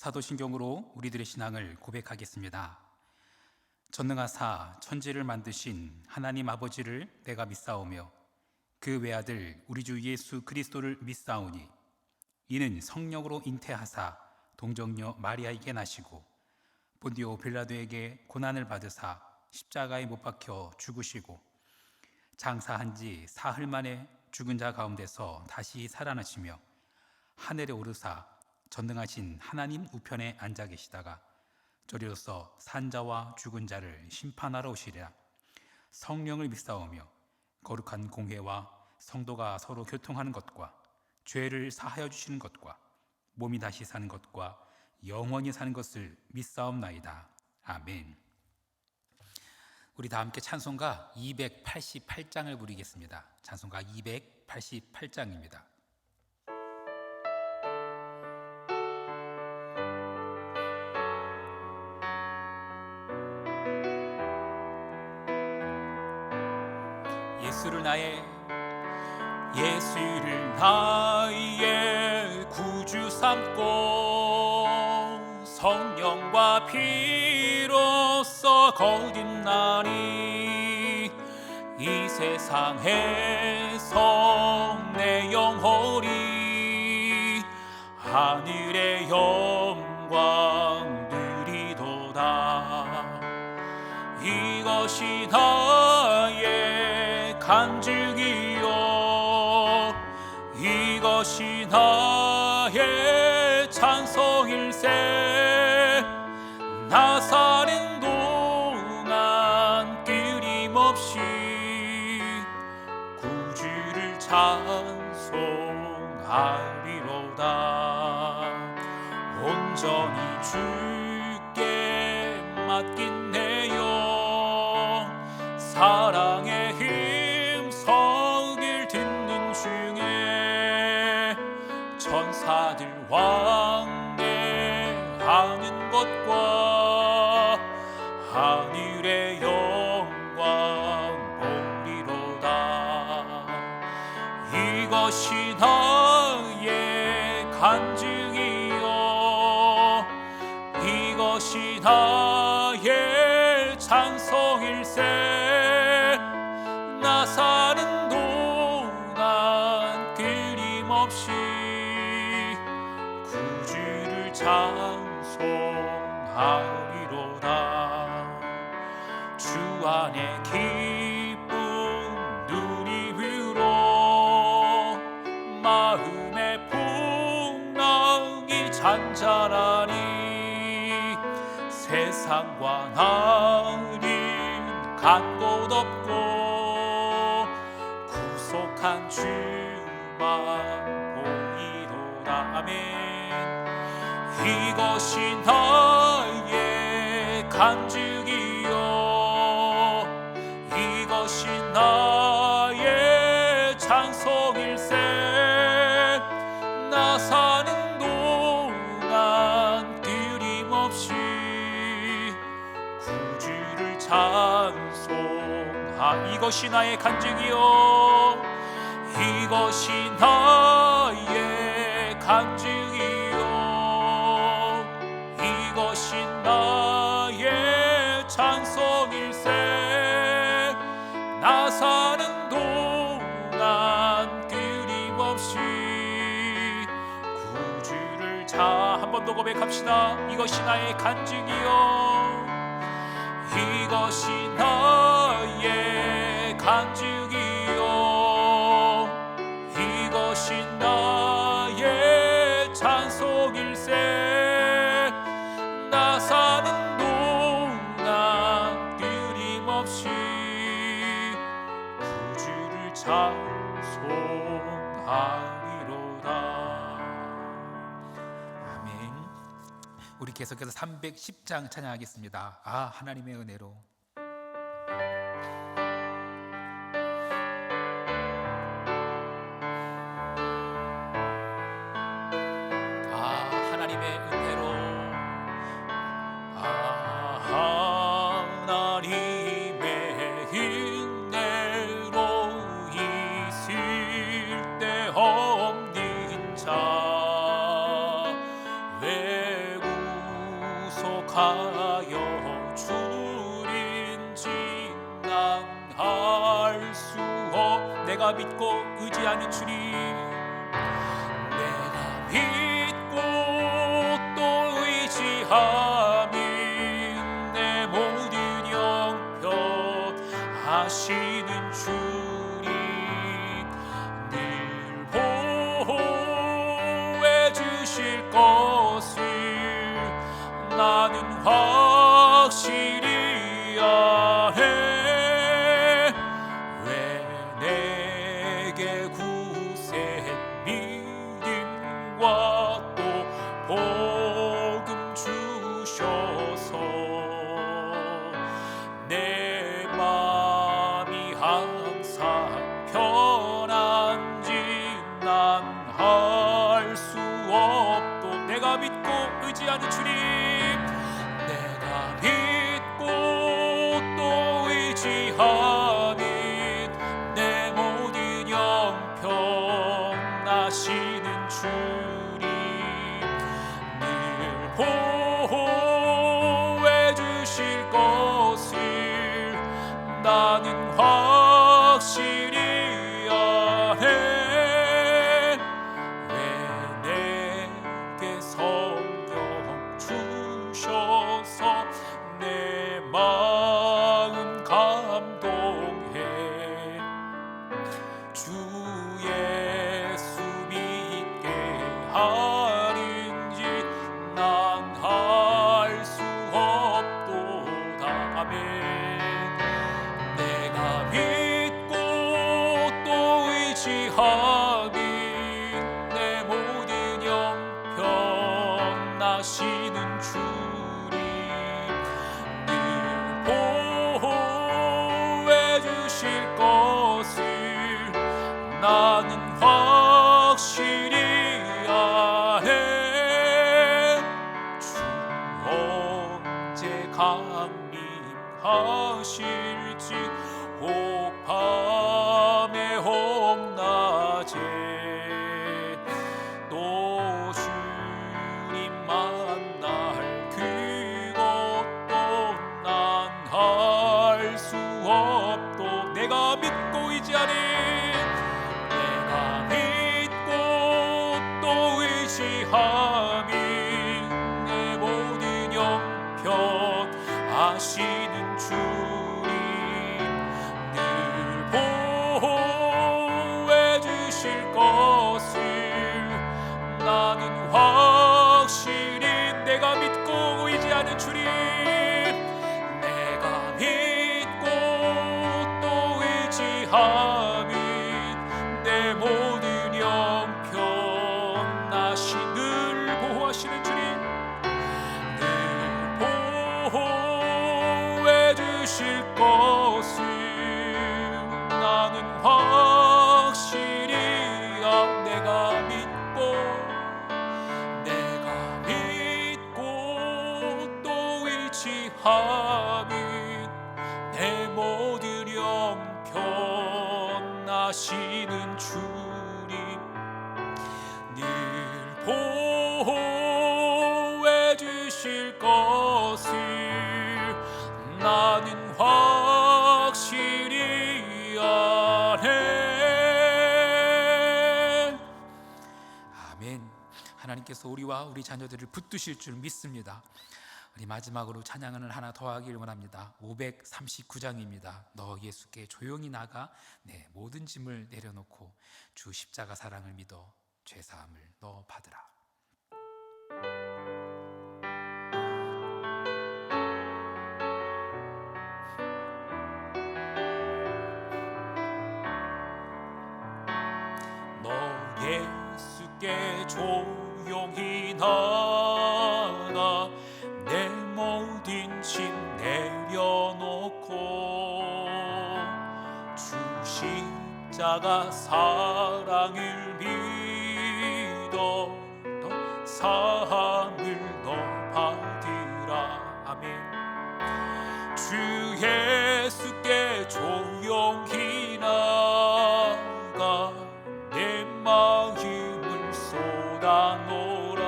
사도신경으로 우리들의 신앙을 고백하겠습니다. 전능하사 천지를 만드신 하나님 아버지를 내가 믿사오며 그 외아들 우리 주 예수 그리스도를 믿사오니 이는 성령으로 잉태하사 동정녀 마리아에게 나시고 본디오 빌라도에게 고난을 받으사 십자가에 못 박혀 죽으시고 장사한 지 사흘 만에 죽은 자 가운데서 다시 살아나시며 하늘에 오르사 전능하신 하나님 우편에 앉아 계시다가 저리로서 산자와 죽은 자를 심판하러 오시리라. 성령을 믿사오며 거룩한 공회와 성도가 서로 교통하는 것과 죄를 사하여 주시는 것과 몸이 다시 사는 것과 영원히 사는 것을 믿사옵나이다. 아멘. 우리 다 함께 찬송가 288장을 부르겠습니다. 찬송가 288장입니다. 예수를 나의 구주 삼고 성령과 피로써 거듭나니 이 세상에서 내 영혼이 하늘의 영광 누리도다. 이것이 나의 간증이요 이것이 나의 찬송일세. 나 사는 동안 끊임없이 구주를 찬송하리로다. 온전히 주께 맡긴 내 영 사랑의 힘성을 듣는 중에 천사들 왕래하는 것과 하늘의 영광 보리로다. 이것이 나의 간증이요 이것이 나의 찬송일세. 나 사는 동안 끊임없이 구주를 찬송하리로다. 주 안에 기쁨 누리므로 마음의 풍랑이 잔잔하니 세상과 나는 간 곳 없고 구속한 주만 보이도다. 아멘. 이것이 나의 간증이요 이것이 나의 찬송일세. 나 사는 동안 끊임없이 구주를 이것이 나의 간증이요 이것이 나의 간증이요 이것이 나의 찬송일세. 나 사는 동안 끊임없이 구주를 한 번 더 고백합시다. 이것이 나의 간증이요 이것이 나의 간증이요 이것이 나의 찬송일세. 나 사는 동안 끊임없이 구주를 찬송하리로다. 아멘. 우리 계속해서 310장 찬양하겠습니다. 하나님의 은혜로. 하나님의 은혜로 하나님의 은혜로 있을 때 없는 자 외국 하여 줄인지 난 알 수 없. 내가 믿고 의지하는 주님, 내가 믿고 또 의지함이 내 모든 형편 하시는 주님 늘 보호해 주실 것을 나는 확실히 아네. 왜 내게 굳센 믿음과 또 복음 주셔서 내 맘이 항상 편한지 난 알 수 없도. 내가 믿고 의지하는 주님, 내가 믿고 또 의지하니 내 모든 형편 하시는 주님 늘 보호해 주실 것을 나는 확실히 아네. 왜 내게 성령 주셔서 내 마음 감동해. 주 예수 믿게 하는지 난 알 수 없도다. 아멘. 내가 믿고 또 의지하니 내 모든 형편 하시는 주님 늘 보호해 주실 것을 나는 확실히 아네. 주 언제 강림하실지 혹 밤에 혹 낮에 또 주님 만날 그것도 난 알 수 없도. 내가 믿고 의지하니 내가 믿고 또 의지함이 내 모든 형편 하시는 주님 늘 보호해 주실 것을 나는 확실히. 내가 믿고 의지하는 주님, 내가 믿고 또 의지함이 내 모든 형편 늘 보호하시는 주님 늘 보호해 주실 것을 나는 확실히 내가 믿고 또 의지함이 내 모든 형편 하시는 주님 늘 보호해 주실 것을 나는 확실히 아네. 아멘. 하나님께서 우리와 우리 자녀들을 붙드실 줄 믿습니다. 우리 마지막으로 찬양을 하나 더 하기를 원합니다. 539장입니다. 너 예수께 조용히 나가 내 모든 짐을 내려놓고 주 십자가 사랑을 믿어 죄사함을 너 받으라. 너 예수께 조용히 나가 내 모든 짐 내려놓고 주 십자가 사랑을 믿어 너 사함을 너 받으라. 아멘. 주 예수께 조용히 나가 내 마음을 쏟아놓으라.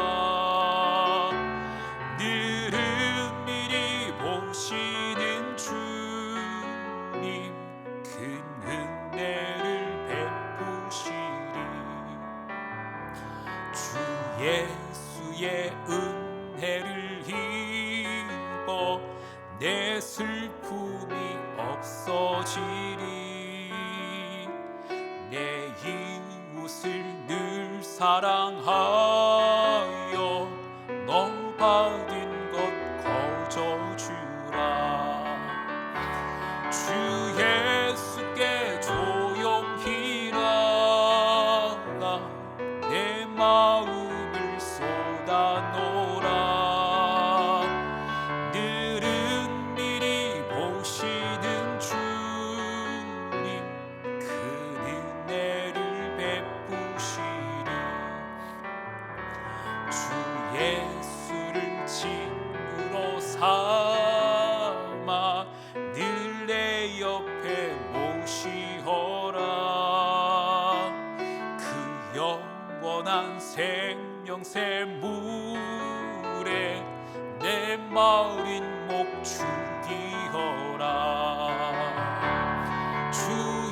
늘은 예수의 은혜를 입어 내 슬픔이 없어지리. 내 이웃을 늘 사랑하여 너 받은 것 거저주라. 주 예수께 조용히 나가 내 마음을 쏟아놓으라. 늘은 미리 보시는 주님 그 은혜를 베푸시리. 주 예수를 친구로 삼아 늘 내 옆에 모시어라. 그 영원한 생명새 물에 내 마을인 목 죽이어라. 주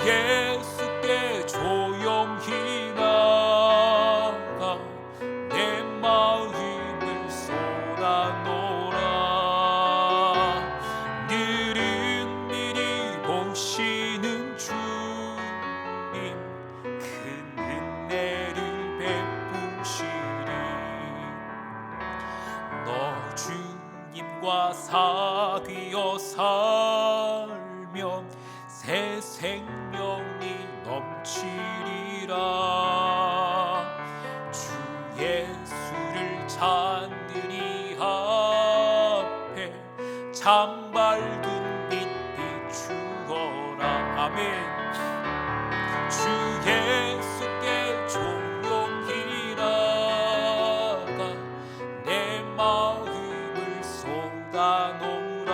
예수께 조용히 나가 내 마음을 쏟아놓으라. 늘은 미리 보시는 주님 큰 은혜를 베푸시리. 너 주님과 사귀어 살면 새 생명이 넘치리라. 주 예수를 찾는 이 앞에 참 밝은 빛 비추어라. 아멘. 주 예수께 조용히 나가 내 마음을 쏟아놓으라.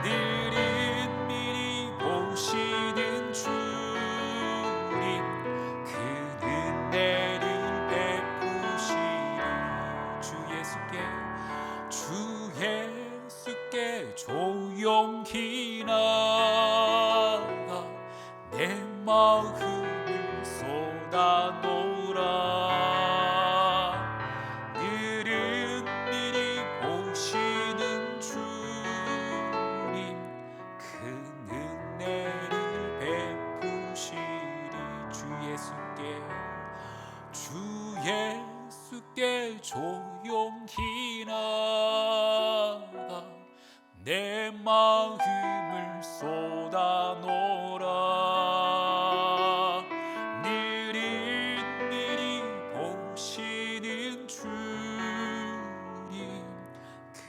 늘은 미리 보시는 주님 그 은혜를 베푸시리. 주 예수께 조용히 나가 내 마음을 쏟아놓으라. 늘은 미리 보시는 주님 그 은혜를 베푸시리. 주 예수께 조용히 나가 내 마음을 쏟아놓으라. 늘은 미리 보시는 주님 그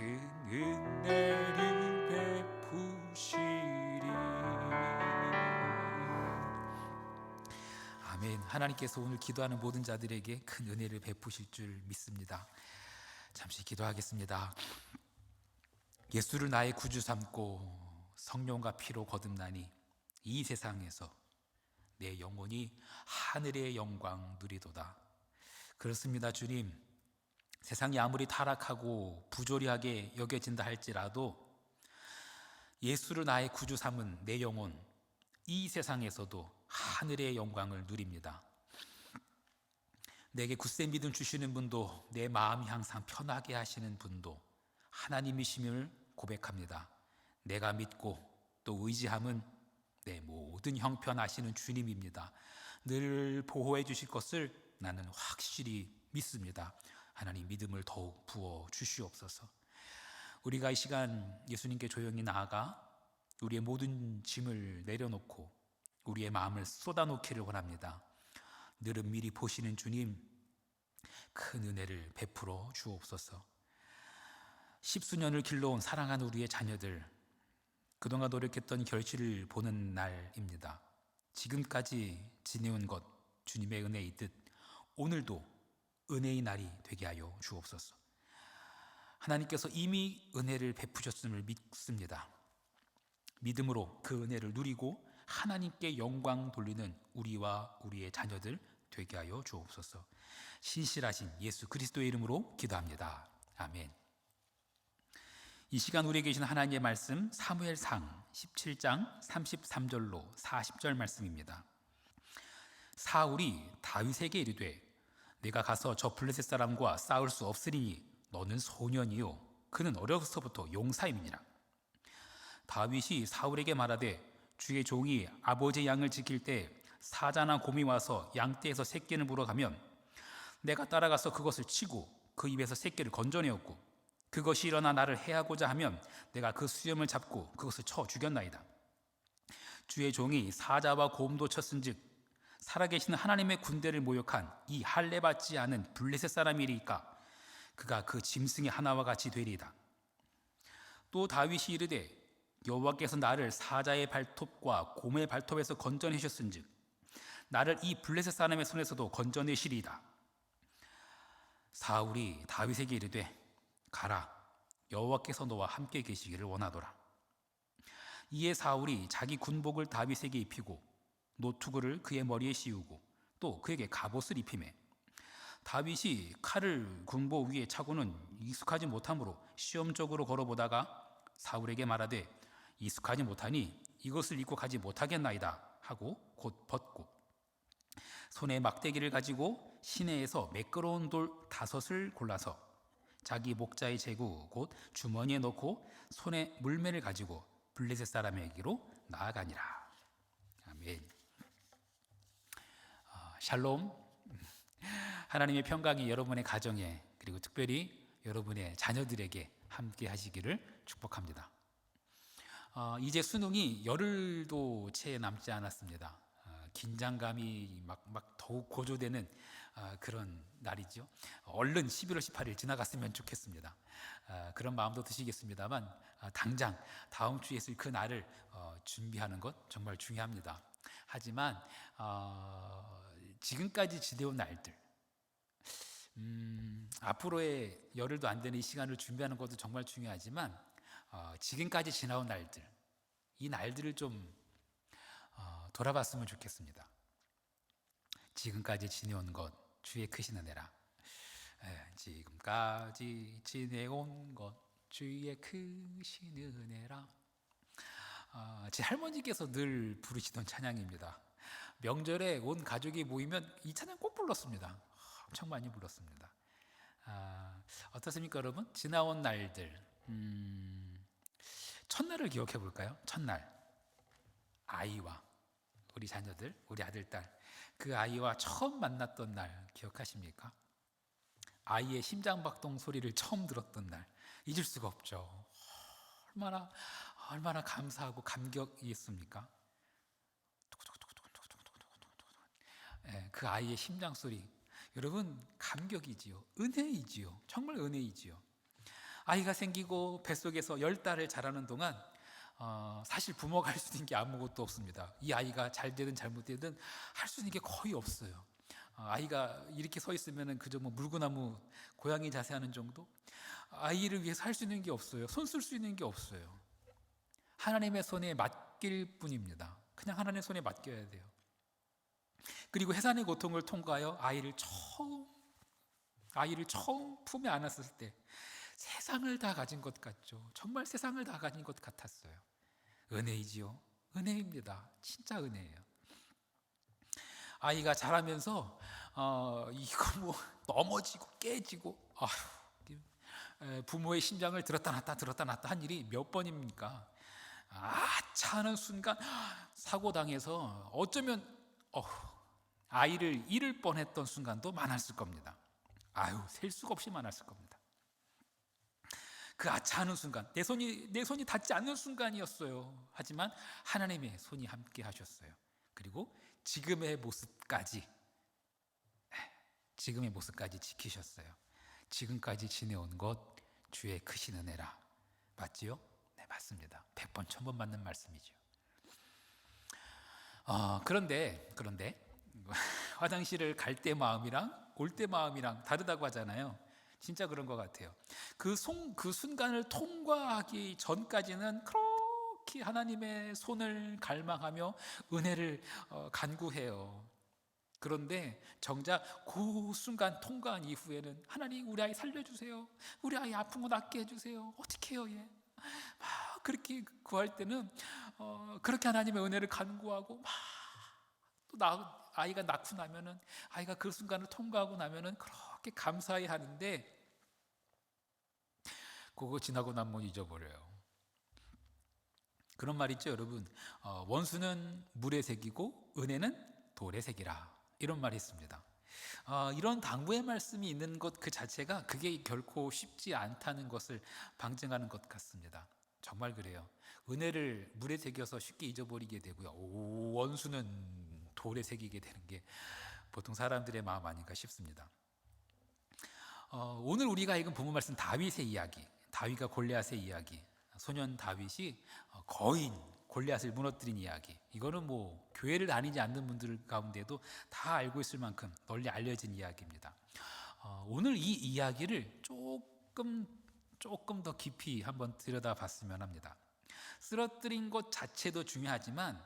은혜를 베푸시리. 아멘. 하나님께서 오늘 기도하는 모든 자들에게 큰 은혜를 베푸실 줄 믿습니다. 잠시 기도하겠습니다. 예수를 나의 구주 삼고 성령과 피로 거듭나니 이 세상에서 내 영혼이 하늘의 영광 누리도다. 그렇습니다. 주님, 세상이 아무리 타락하고 부조리하게 여겨진다 할지라도 예수를 나의 구주 삼은 내 영혼, 이 세상에서도 하늘의 영광을 누립니다. 내게 굳세 믿음 주시는 분도, 내 마음이 항상 편하게 하시는 분도 하나님이심을 고백합니다. 내가 믿고 또 의지함은 내 모든 형편 아시는 주님입니다. 늘 보호해 주실 것을 나는 확실히 믿습니다. 하나님, 믿음을 더욱 부어 주시옵소서. 우리가 이 시간 예수님께 조용히 나아가 우리의 모든 짐을 내려놓고 우리의 마음을 쏟아놓기를 원합니다. 늘은 미리 보시는 주님, 큰 은혜를 베풀어 주옵소서. 십수년을 길러온 사랑하는 우리의 자녀들, 그동안 노력했던 결실을 보는 날입니다. 지금까지 지내온 것 주님의 은혜이듯 오늘도 은혜의 날이 되게 하여 주옵소서. 하나님께서 이미 은혜를 베푸셨음을 믿습니다. 믿음으로 그 은혜를 누리고 하나님께 영광 돌리는 우리와 우리의 자녀들 되게 하여 주옵소서. 신실하신 예수 그리스도의 이름으로 기도합니다. 아멘. 이 시간 우리에게 계신 하나님의 말씀, 사무엘상 17장 33절로 40절 말씀입니다. 사울이 다윗에게 이르되 내가 가서 저 블레셋 사람과 싸울 수 없으리니 너는 소년이요 그는 어려서부터 용사임이니라. 다윗이 사울에게 말하되 주의 종이 아버지의 양을 지킬 때 사자나 곰이 와서 양떼에서 새끼를 물어가면 내가 따라가서 그것을 치고 그 입에서 새끼를 건져내었고 그것이 일어나 나를 해하고자 하면 내가 그 수염을 잡고 그것을 쳐 죽였나이다. 주의 종이 사자와 곰도 쳤은즉 살아계신 하나님의 군대를 모욕한 이 할례 받지 않은 블레셋 사람이리까 그가 그 짐승의 하나와 같이 되리이다. 또 다윗이 이르되 여호와께서 나를 사자의 발톱과 곰의 발톱에서 건져내셨은즉 나를 이 블레셋 사람의 손에서도 건져내시리이다. 사울이 다윗에게 이르되 가라, 여호와께서 너와 함께 계시기를 원하노라. 이에 사울이 자기 군복을 다윗에게 입히고 노투구를 그의 머리에 씌우고 또 그에게 갑옷을 입히매 다윗이 칼을 군복 위에 차고는 익숙하지 못하므로 시험적으로 걸어보다가 사울에게 말하되 익숙하지 못하니 이것을 입고 가지 못하겠나이다 하고 곧 벗고 손에 막대기를 가지고 시내에서 매끄러운 돌 5을 골라서 자기 목자의 제구 곧 주머니에 넣고 손에 물매를 가지고 블레셋 사람에게로 나아가니라. 아멘. 샬롬. 하나님의 평강이 여러분의 가정에 그리고 특별히 여러분의 자녀들에게 함께 하시기를 축복합니다. 이제 수능이 열흘도 채 남지 않았습니다. 긴장감이 막 더욱 고조되는 그런 날이죠. 얼른 11월 18일 지나갔으면 좋겠습니다. 그런 마음도 드시겠습니다만 당장 다음 주에 있을 그 날을 준비하는 것 정말 중요합니다. 하지만 지금까지 지내온 날들 앞으로의 열흘도 안 되는 이 시간을 준비하는 것도 정말 중요하지만 지금까지 지나온 날들 이 날들을 좀 돌아봤으면 좋겠습니다. 지금까지 지내온 것 주의 크신 은혜라. 지금까지 지내온 것 주의 크신 은혜라. 제 할머니께서 늘 부르시던 찬양입니다. 명절에 온 가족이 모이면 이 찬양 꼭 불렀습니다. 엄청 많이 불렀습니다. 어떻습니까 여러분? 지나온 날들 첫날을 기억해 볼까요? 첫날 아이와 우리 자녀들, 우리 아들, 딸 그 아이와 처음 만났던 날 기억하십니까? 아이의 심장박동 소리를 처음 들었던 날 잊을 수가 없죠. 얼마나 감사하고 감격이었습니까? 그 아이의 심장 소리 여러분 감격이지요. 은혜이지요. 정말 은혜이지요. 아이가 생기고 뱃속에서 10달을 자라는 동안 사실 부모가 할 수 있는 게 아무것도 없습니다. 이 아이가 잘 되든 잘못되든 할 수 있는 게 거의 없어요. 아이가 이렇게 서 있으면 그저 뭐 물구나무 고양이 자세하는 정도? 아이를 위해서 할 수 있는 게 없어요. 손 쓸 수 있는 게 없어요. 하나님의 손에 맡길 뿐입니다. 그냥 하나님의 손에 맡겨야 돼요. 그리고 해산의 고통을 통과하여 아이를 처음 품에 안았을 때 세상을 다 가진 것 같죠. 정말 세상을 다 가진 것 같았어요. 은혜이지요. 은혜입니다. 진짜 은혜예요. 아이가 자라면서 이거 뭐 넘어지고 깨지고 부모의 심장을 들었다 놨다 한 일이 몇 번입니까? 하는 순간 사고 당해서 어쩌면 아이를 잃을 뻔했던 순간도 많았을 겁니다. 셀 수가 없이 많았을 겁니다. 그 하는 순간 내 손이 닿지 않는 순간이었어요. 하지만 하나님의 손이 함께 하셨어요. 그리고 지금의 모습까지 지키셨어요. 지금까지 지내온 것 주의 크신 은혜라. 맞지요? 네, 맞습니다. 100번 1000번 맞는 말씀이죠. 그런데 화장실을 갈 때 마음이랑 올 때 마음이랑 다르다고 하잖아요. 진짜 그런 것 같아요. 그 순간을 통과하기 전까지는 그렇게 하나님의 손을 갈망하며 은혜를 간구해요. 그런데 정작 그 순간 통과한 이후에는 하나님 우리 아이 살려주세요. 우리 아이 아픈 거 낫게 해주세요. 어떻게 해요 얘? 막 그렇게 구할 때는 그렇게 하나님의 은혜를 간구하고 막 또 아이가 낳고 나면은, 아이가 그 순간을 통과하고 나면은 그렇게 감사해 하는데 그거 지나고 나면 잊어버려요. 그런 말 있죠, 여러분. 원수는 물의 색이고 은혜는 돌의 색이라, 이런 말이 있습니다. 이런 당부의 말씀이 있는 것 그 자체가 그게 결코 쉽지 않다는 것을 방증하는 것 같습니다. 정말 그래요. 은혜를 물에 새겨서 쉽게 잊어버리게 되고요, 원수는 돌에 새기게 되는 게 보통 사람들의 마음 아닌가 싶습니다. 오늘 우리가 읽은 본문 말씀, 다윗의 이야기, 다윗과 골리앗의 이야기, 소년 다윗이 거인 골리앗을 무너뜨린 이야기, 이거는 뭐 교회를 다니지 않는 분들 가운데도 다 알고 있을 만큼 널리 알려진 이야기입니다. 오늘 이 이야기를 조금 더 깊이 한번 들여다봤으면 합니다. 쓰러뜨린 것 자체도 중요하지만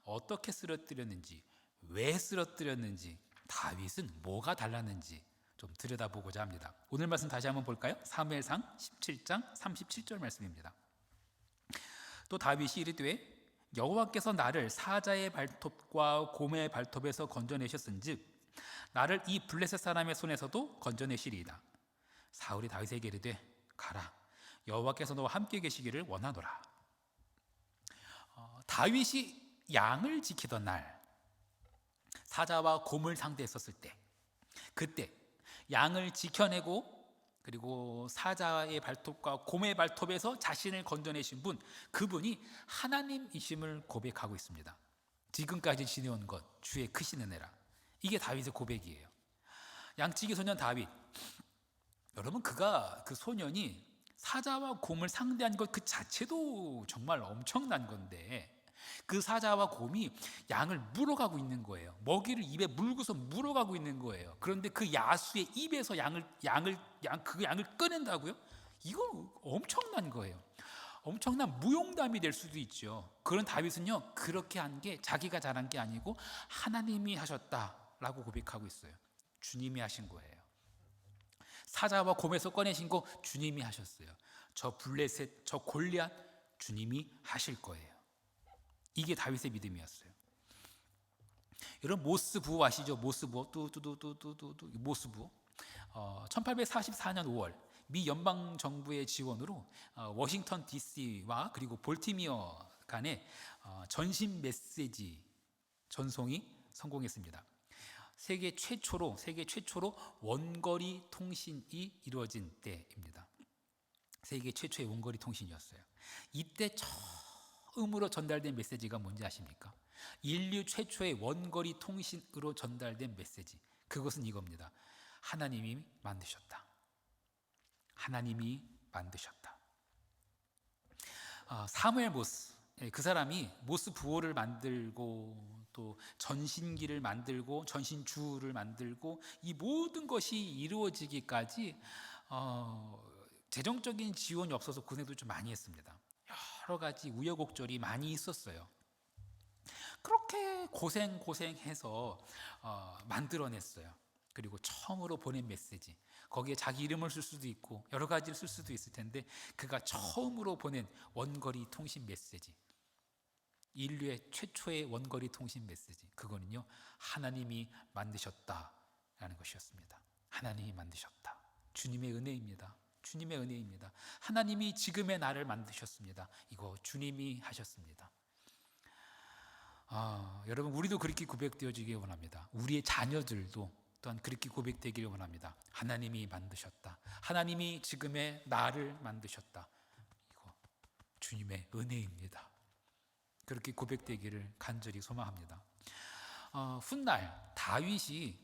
어떻게 쓰러뜨렸는지, 왜 쓰러뜨렸는지, 다윗은 뭐가 달랐는지 좀 들여다보고자 합니다. 오늘 말씀 다시 한번 볼까요? 사무엘상 17장 37절 말씀입니다. 또 다윗이 이르되 여호와께서 나를 사자의 발톱과 곰의 발톱에서 건져내셨은즉 나를 이 블레셋 사람의 손에서도 건져내시리이다. 사울이 다윗에게 이르되 가라, 여호와께서 너와 함께 계시기를 원하노라. 다윗이 양을 지키던 날, 사자와 곰을 상대했었을 때, 그때 양을 지켜내고 그리고 사자의 발톱과 곰의 발톱에서 자신을 건져내신 분, 그분이 하나님이심을 고백하고 있습니다. 지금까지 지내온 것 주의 크신 은혜라, 이게 다윗의 고백이에요. 양치기 소년 다윗, 여러분, 그 소년이 사자와 곰을 상대한 것 그 자체도 정말 엄청난 건데, 그 사자와 곰이 양을 물어가고 있는 거예요. 먹이를 입에 물고서 물어가고 있는 거예요. 그런데 그 야수의 입에서 그 양을 꺼낸다고요? 이건 엄청난 거예요. 엄청난 무용담이 될 수도 있죠. 그런 다윗은요, 그렇게 한 게 자기가 잘한 게 아니고 하나님이 하셨다라고 고백하고 있어요. 주님이 하신 거예요. 사자와 곰에서 꺼내신 거 주님이 하셨어요. 저 블레셋, 저 골리앗 주님이 하실 거예요. 이게 다윗의 믿음이었어요. 여러분, 모스부호 아시죠? 모스부호, 모스부호. 1844년 5월 미 연방 정부의 지원으로 워싱턴 DC와 그리고 볼티미어 간의 전신 메시지 전송이 성공했습니다. 세계 최초로 원거리 통신이 이루어진 때입니다. 세계 최초의 원거리 통신이었어요. 이때 처음으로 전달된 메시지가 뭔지 아십니까? 인류 최초의 원거리 통신으로 전달된 메시지, 그것은 이겁니다. 하나님이 만드셨다. 하나님이 만드셨다. 사무엘 모스, 그 사람이 모스 부호를 만들고 또 전신기를 만들고 전신주를 만들고 이 모든 것이 이루어지기까지 재정적인 지원이 없어서 고생도 좀 많이 했습니다. 여러 가지 우여곡절이 많이 있었어요. 그렇게 고생해서 만들어냈어요. 그리고 처음으로 보낸 메시지, 거기에 자기 이름을 쓸 수도 있고 여러 가지를 쓸 수도 있을 텐데, 그가 처음으로 보낸 원거리 통신 메시지, 인류의 최초의 원거리 통신 메시지, 그거는요, 하나님이 만드셨다라는 것이었습니다. 하나님이 만드셨다. 주님의 은혜입니다. 주님의 은혜입니다. 하나님이 지금의 나를 만드셨습니다. 이거 주님이 하셨습니다. 여러분, 우리도 그렇게 고백되어지길 원합니다. 우리의 자녀들도 또한 그렇게 고백되기를 원합니다. 하나님이 만드셨다. 하나님이 지금의 나를 만드셨다. 이거 주님의 은혜입니다. 그렇게 고백되기를 간절히 소망합니다. 훗날 다윗이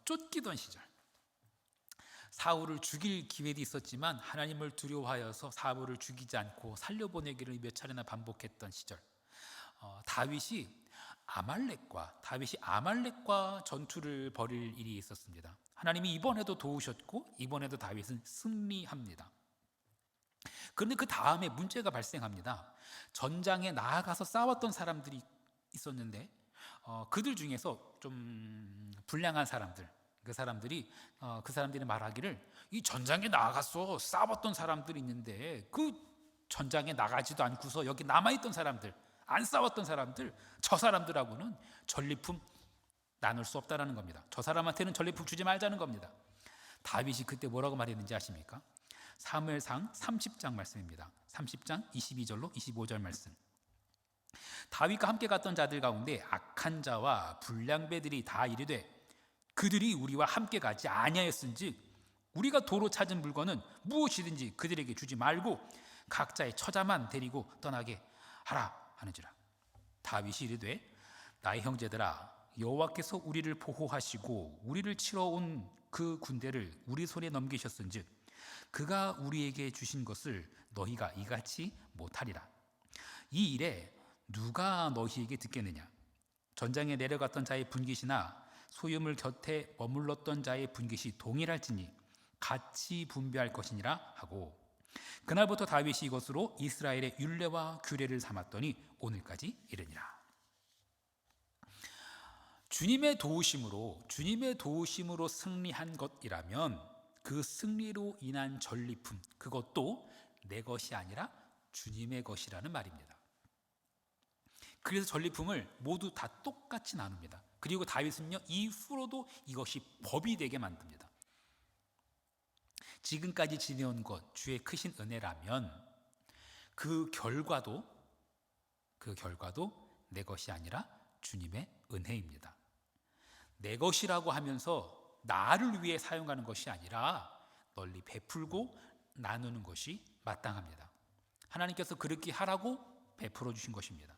쫓기던 시절, 사울을 죽일 기회도 있었지만 하나님을 두려워하여서 사울을 죽이지 않고 살려보내기를 몇 차례나 반복했던 시절, 다윗이 아말렉과 전투를 벌일 일이 있었습니다. 하나님이 이번에도 도우셨고 이번에도 다윗은 승리합니다. 그런데 그 다음에 문제가 발생합니다. 전장에 나아가서 싸웠던 사람들이 있었는데 그들 중에서 좀 불량한 사람들, 그 사람들이 말하기를, 이 전장에 나가서 싸웠던 사람들이 있는데 그 전장에 나가지도 않고서 여기 남아있던 사람들, 안 싸웠던 사람들, 저 사람들하고는 전리품 나눌 수 없다라는 겁니다. 저 사람한테는 전리품 주지 말자는 겁니다. 다윗이 그때 뭐라고 말했는지 아십니까? 사무엘상 30장 말씀입니다. 30장 22절로 25절 말씀. 다윗과 함께 갔던 자들 가운데 악한 자와 불량배들이 다 이르되 그들이 우리와 함께 가지 아니하였은즉 우리가 도로 찾은 물건은 무엇이든지 그들에게 주지 말고 각자의 처자만 데리고 떠나게 하라 하는지라. 다윗이 이르되 나의 형제들아, 여호와께서 우리를 보호하시고 우리를 치러 온 그 군대를 우리 손에 넘기셨은즉 그가 우리에게 주신 것을 너희가 이같이 못하리라. 이 일에 누가 너희에게 듣겠느냐? 전장에 내려갔던 자의 분깃이나 소유물 곁에 머물렀던 자의 분깃이 동일할지니 같이 분배할 것이니라 하고, 그날부터 다윗이 이것으로 이스라엘의 율례와 규례를 삼았더니 오늘까지 이르니라. 주님의 도우심으로 승리한 것이라면 그 승리로 인한 전리품, 그것도 내 것이 아니라 주님의 것이라는 말입니다. 그래서 전리품을 모두 다 똑같이 나눕니다. 그리고 다윗은요, 이후로도 이것이 법이 되게 만듭니다. 지금까지 지내온 것, 주의 크신 은혜라면 그 결과도 내 것이 아니라 주님의 은혜입니다. 내 것이라고 하면서 나를 위해 사용하는 것이 아니라 널리 베풀고 나누는 것이 마땅합니다. 하나님께서 그렇게 하라고 베풀어 주신 것입니다.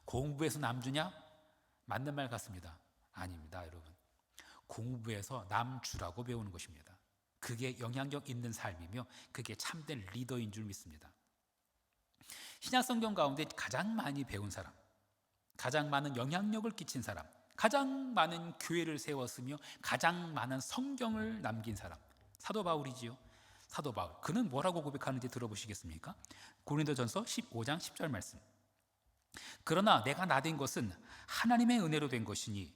공부해서 남 주냐? 맞는 말 같습니다. 아닙니다, 여러분. 공부해서 남 주라고 배우는 것입니다. 그게 영향력 있는 삶이며 그게 참된 리더인 줄 믿습니다. 신약 성경 가운데 가장 많이 배운 사람, 가장 많은 영향력을 끼친 사람, 가장 많은 교회를 세웠으며 가장 많은 성경을 남긴 사람, 사도 바울이지요. 사도 바울. 그는 뭐라고 고백하는지 들어보시겠습니까? 고린도전서 15장 10절 말씀. 그러나 내가 나된 것은 하나님의 은혜로 된 것이니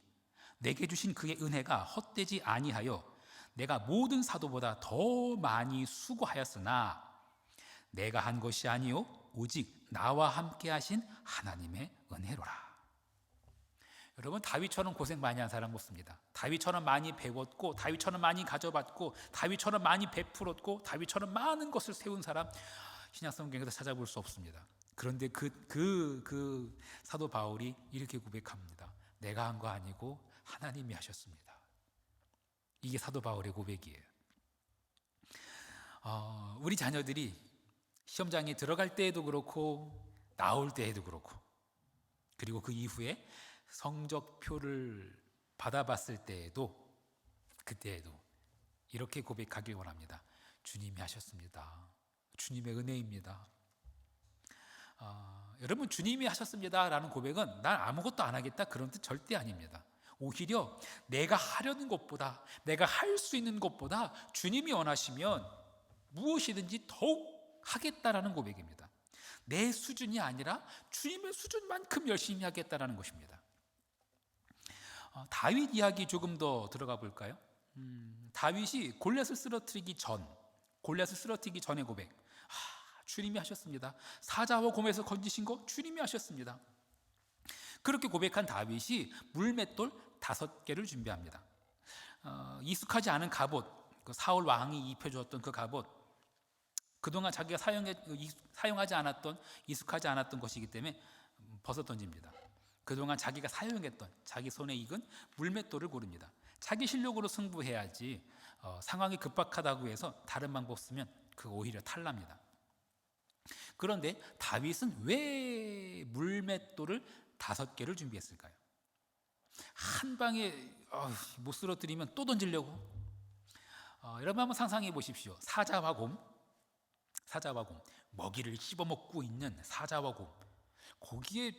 내게 주신 그의 은혜가 헛되지 아니하여 내가 모든 사도보다 더 많이 수고하였으나 내가 한 것이 아니요 오직 나와 함께 하신 하나님의 은혜로라. 여러분, 다윗처럼 고생 많이 한 사람 없습니다. 다윗처럼 많이 배웠고, 다윗처럼 많이 가져봤고, 다윗처럼 많이 베풀었고, 다윗처럼 많은 것을 세운 사람 신약 성경에서 찾아볼 수 없습니다. 그런데 그 사도 바울이 이렇게 고백합니다. 내가 한 거 아니고 하나님이 하셨습니다. 이게 사도 바울의 고백이에요. 우리 자녀들이 시험장에 들어갈 때에도 그렇고 나올 때에도 그렇고, 그리고 그 이후에 성적표를 받아봤을 때에도, 그때에도 이렇게 고백하길 원합니다. 주님이 하셨습니다. 주님의 은혜입니다. 여러분, 주님이 하셨습니다 라는 고백은 난 아무것도 안 하겠다 그런 뜻 절대 아닙니다. 오히려 내가 하려는 것보다, 내가 할 수 있는 것보다 주님이 원하시면 무엇이든지 더욱 하겠다라는 고백입니다. 내 수준이 아니라 주님의 수준만큼 열심히 하겠다라는 것입니다. 다윗 이야기 조금 더 들어가 볼까요? 다윗이 골리앗을 쓰러뜨리기 전의 고백. 주님이 하셨습니다. 사자와 곰에서 건지신 거 주님이 하셨습니다. 그렇게 고백한 다윗이 물맷돌 5개를 준비합니다. 익숙하지 않은 갑옷, 그 사울 왕이 입혀주었던 그 갑옷, 그동안 자기가 사용하지 않았던, 익숙하지 않았던 것이기 때문에 벗어 던집니다. 그동안 자기가 사용했던, 자기 손에 익은 물맷돌을 고릅니다. 자기 실력으로 승부해야지 상황이 급박하다고 해서 다른 방법 쓰면 그거 오히려 탈납니다. 그런데 다윗은 왜 물맷돌을 5개를 준비했을까요? 한 방에 못 쓰러뜨리면 또 던지려고. 여러분 한번 상상해 보십시오. 사자와 곰, 먹이를 씹어먹고 있는 사자와 곰, 거기에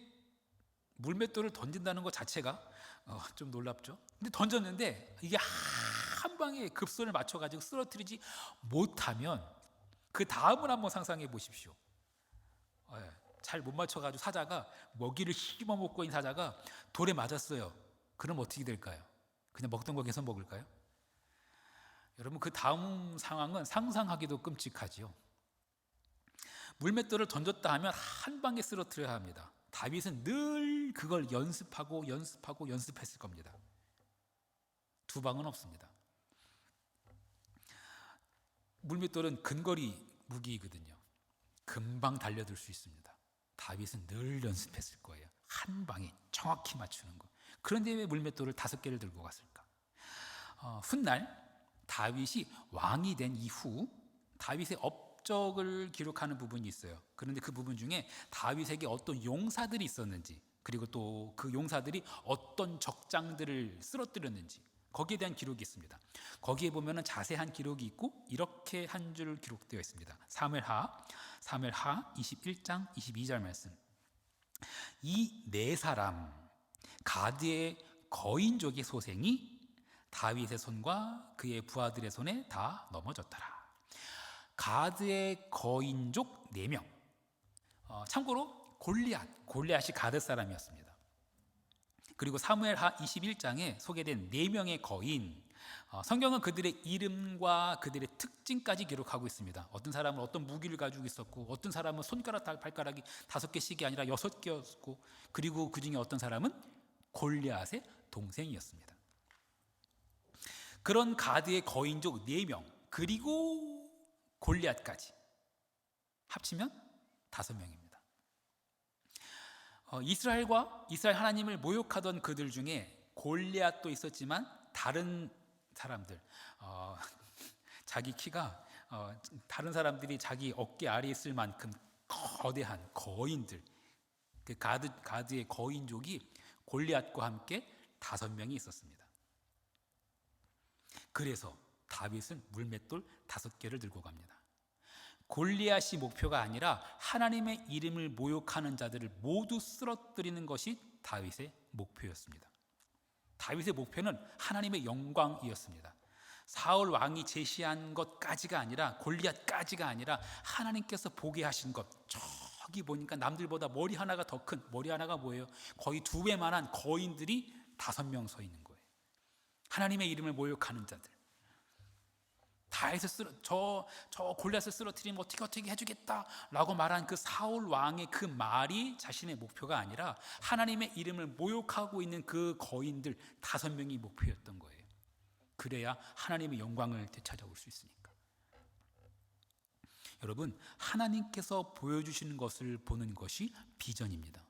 물맷돌을 던진다는 것 자체가 좀 놀랍죠. 근데 던졌는데 이게 한 방에 급선을 맞춰가지고 쓰러뜨리지 못하면 그 다음을 한번 상상해 보십시오. 잘 못 맞춰가지고 사자가, 먹이를 씹어먹고 있는 사자가 돌에 맞았어요. 그럼 어떻게 될까요? 그냥 먹던 거 계속 먹을까요? 여러분, 그 다음 상황은 상상하기도 끔찍하지요. 물맷돌을 던졌다 하면 한 방에 쓰러뜨려야 합니다. 다윗은 늘 그걸 연습했을 겁니다. 두 방은 없습니다. 물맷돌은 근거리 무기이거든요. 금방 달려들 수 있습니다. 다윗은 늘 연습했을 거예요. 한 방에 정확히 맞추는 거. 그런데 왜 물맷돌을 5개를 들고 갔을까? 훗날 다윗이 왕이 된 이후 다윗의 업적을 기록하는 부분이 있어요. 그런데 그 부분 중에 다윗에게 어떤 용사들이 있었는지, 그리고 또 그 용사들이 어떤 적장들을 쓰러뜨렸는지, 거기에 대한 기록이 있습니다. 거기에 보면은 자세한 기록이 있고 이렇게 한 줄 기록되어 있습니다. 사무엘하 21장 22절 말씀. 이 네 사람 가드의 거인족의 소생이 다윗의 손과 그의 부하들의 손에 다 넘어졌더라. 가드의 거인족 4명. 참고로 골리앗이 가드 사람이었습니다. 그리고 사무엘하 21장에 소개된 4명의 거인, 성경은 그들의 이름과 그들의 특징까지 기록하고 있습니다. 어떤 사람은 어떤 무기를 가지고 있었고, 어떤 사람은 손가락 발가락이 5개씩이 아니라 6개였고, 그리고 그 중에 어떤 사람은 골리앗의 동생이었습니다. 그런 가드의 거인족 4명, 그리고 골리앗까지 합치면 5명입니다. 이스라엘 하나님을 모욕하던 그들 중에 골리앗도 있었지만 다른 사람들, 자기 키가 다른 사람들이 자기 어깨 아래에 있을 만큼 거대한 거인들, 그 가드의 거인족이 골리앗과 함께 5명이 있었습니다. 그래서 다윗은 물맷돌 5개를 들고 갑니다. 골리앗이 목표가 아니라 하나님의 이름을 모욕하는 자들을 모두 쓰러뜨리는 것이 다윗의 목표였습니다. 다윗의 목표는 하나님의 영광이었습니다. 사울 왕이 제시한 것까지가 아니라, 골리앗까지가 아니라 하나님께서 보게 하신 것, 저기 보니까 남들보다 머리 하나가 더 큰, 머리 하나가 뭐예요? 거의 2배만한 거인들이 5명 서 있는 거예요. 하나님의 이름을 모욕하는 자들. 다윗을 저 골리앗을 쓰러뜨리면 어떻게 해주겠다라고 말한 그 사울 왕의 그 말이 자신의 목표가 아니라 하나님의 이름을 모욕하고 있는 그 거인들 5명이 목표였던 거예요. 그래야 하나님의 영광을 되찾아올 수 있으니까. 여러분, 하나님께서 보여주시는 것을 보는 것이 비전입니다.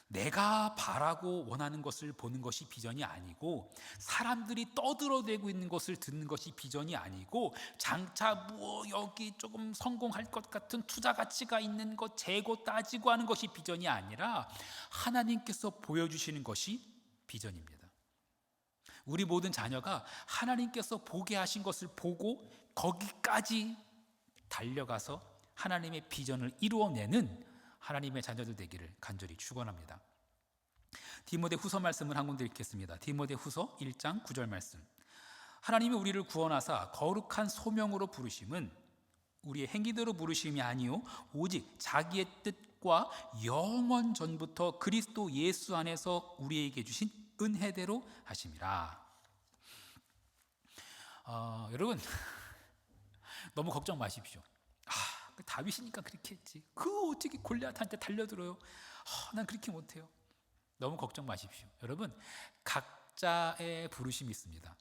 내가 바라고 원하는 것을 보는 것이 비전이 아니고, 사람들이 떠들어대고 있는 것을 듣는 것이 비전이 아니고, 장차 여기 조금 성공할 것 같은 투자 가치가 있는 것 재고 따지고 하는 것이 비전이 아니라 하나님께서 보여주시는 것이 비전입니다. 우리 모든 자녀가 하나님께서 보게 하신 것을 보고 거기까지 달려가서 하나님의 비전을 이루어내는 하나님의 자녀들 되기를 간절히 축원합니다. 디모데후서 말씀을 한 군데 읽겠습니다. 디모데후서 1장 9절 말씀. 하나님이 우리를 구원하사 거룩한 소명으로 부르심은 우리의 행위대로 부르심이 아니요 오직 자기의 뜻과 영원 전부터 그리스도 예수 안에서 우리에게 주신 은혜대로 하심이라. 여러분, 너무 걱정 마십시오. 다윗이니까 그렇게 했지. 어떻게 골리앗한테 달려들어요? 난 그렇게 못해요. 너무 걱정 마십시오. 여러분, 각자의 부르심이 있습니다.